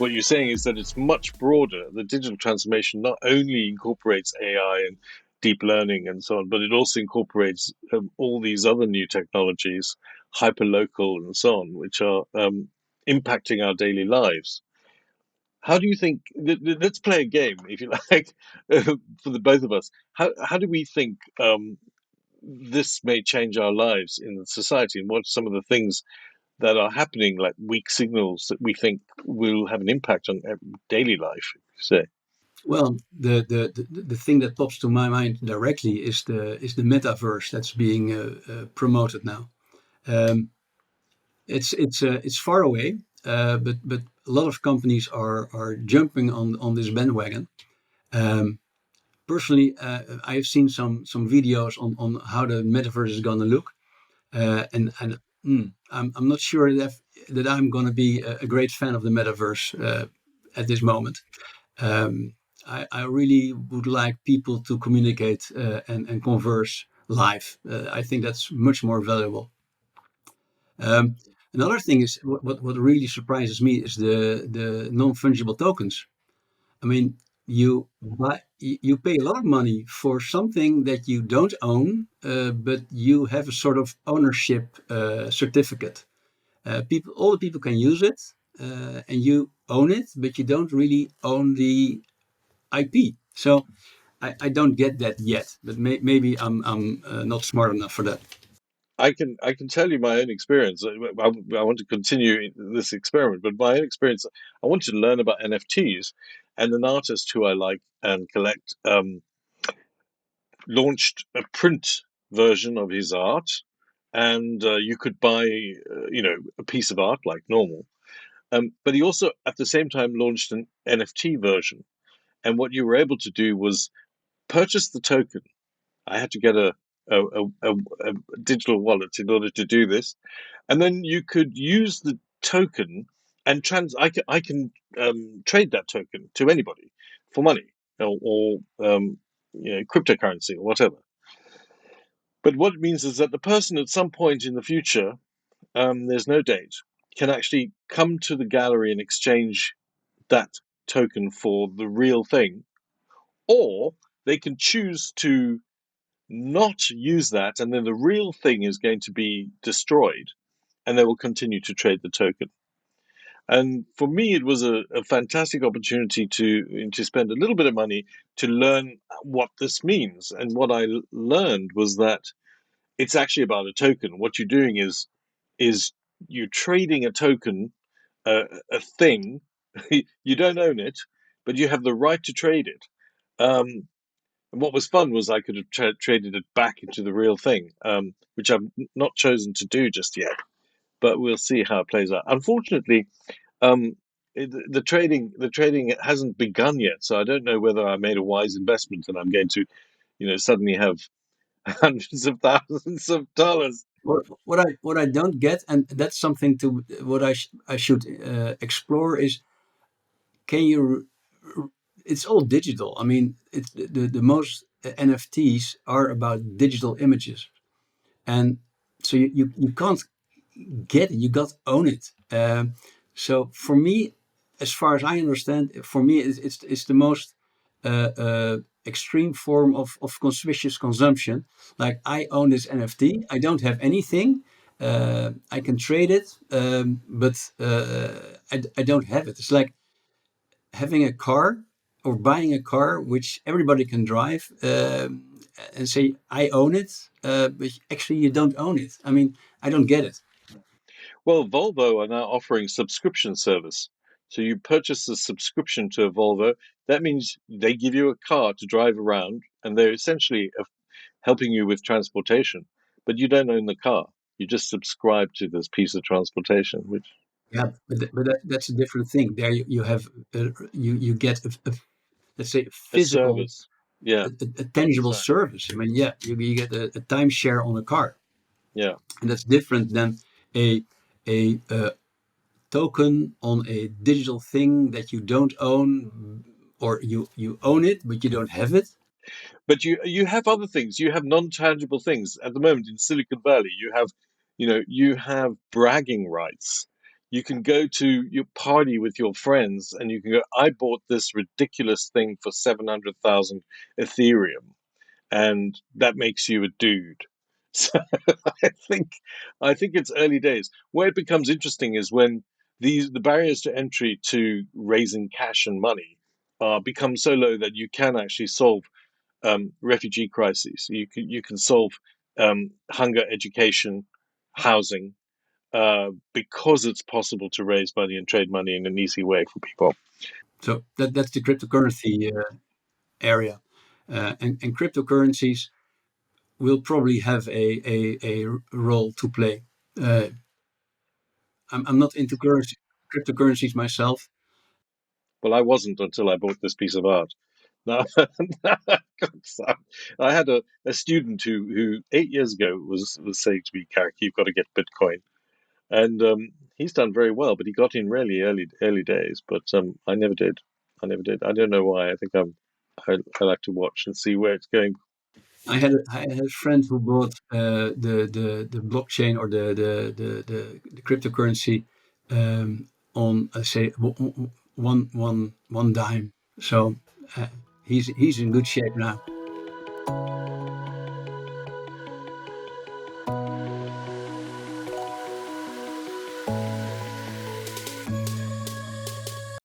what you're saying is that it's much broader. The digital transformation not only incorporates AI and deep learning and so on, but it also incorporates all these other new technologies, hyperlocal and so on, which are impacting our daily lives. How do you think? Let's play a game, if you like, for the both of us. How do we think this may change our lives in society, and what are some of the things that are happening, like weak signals that we think will have an impact on daily life? Say, Well, the thing that pops to my mind directly is the metaverse that's being promoted now. Um, it's far away, but a lot of companies are jumping on this bandwagon. Um, Personally, I have seen some videos on how the metaverse is going to look, and I'm not sure that I'm going to be a great fan of the metaverse at this moment. I really would like people to communicate and converse live. I think that's much more valuable. Um, Another thing is what really surprises me is the non-fungible tokens. I mean, you pay a lot of money for something that you don't own, but you have a sort of ownership certificate. All the people can use it, and you own it, but you don't really own the IP. So I don't get that yet, but maybe I'm not smart enough for that. I can tell you my own experience. I want to continue this experiment, but my own experience, I wanted to learn about NFTs, and an artist who I like and collect launched a print version of his art, and you could buy, a piece of art like normal. But he also, at the same time, launched an NFT version, and what you were able to do was purchase the token. I had to get a digital wallet in order to do this, and then you could use the token and I can trade that token to anybody for money or cryptocurrency or whatever. But what it means is that the person at some point in the future, there's no date, can actually come to the gallery and exchange that token for the real thing, or they can choose to not use that, and then the real thing is going to be destroyed, and they will continue to trade the token. And for me, it was a fantastic opportunity to spend a little bit of money to learn what this means. And what I learned was that it's actually about a token. What you're doing is you're trading a token, a thing. You don't own it, but you have the right to trade it. Um, and what was fun was I could have traded it back into the real thing, which I've not chosen to do just yet. But we'll see how it plays out. Unfortunately, um, the trading hasn't begun yet, so I don't know whether I made a wise investment and I'm going to, suddenly have hundreds of thousands of dollars. What I don't get, and that's something to what I should explore is, can you? It's all digital. I mean, the most NFTs are about digital images, and so you can't get it. You got to own it. So for me, as far as I understand, for me, it's the most extreme form of conspicuous consumption. Like, I own this NFT. I don't have anything. I can trade it, but I don't have it. It's like having a car or buying a car which everybody can drive, and say I own it, but actually you don't own it. I mean, I don't get it. Well, Volvo are now offering subscription service. So you purchase a subscription to a Volvo. That means they give you a car to drive around, and they're essentially helping you with transportation. But you don't own the car. You just subscribe to this piece of transportation, which Yeah, that's a different thing. There you have you get let's say a a physical, service. Yeah, a tangible exactly. service. I mean, yeah, you get a timeshare on a car, Yeah. and that's different than a token on a digital thing that you don't own, or you own it but you don't have it. But you have other things. You have non-tangible things. At the moment in Silicon Valley, you have bragging rights. You can go to your party with your friends and you can go, I bought this ridiculous thing for 700,000 Ethereum, and that makes you a dude. So I think I think it's early days. Where it becomes interesting is when the barriers to entry to raising cash and money become so low that you can actually solve refugee crises. You can solve hunger, education, housing, because it's possible to raise money and trade money in an easy way for people. So that's the cryptocurrency area, and cryptocurrencies will probably have a role to play. Uh, I'm not into cryptocurrencies myself. Well, I wasn't until I bought this piece of art. Now, I had a student who 8 years ago was saying to me, "Garrick, you've got to get Bitcoin," and he's done very well. But he got in really early days. But I never did. I never did. I don't know why. I think I like to watch and see where it's going. I had a friend who bought the blockchain or the cryptocurrency on say one dime. So uh, he's in good shape now.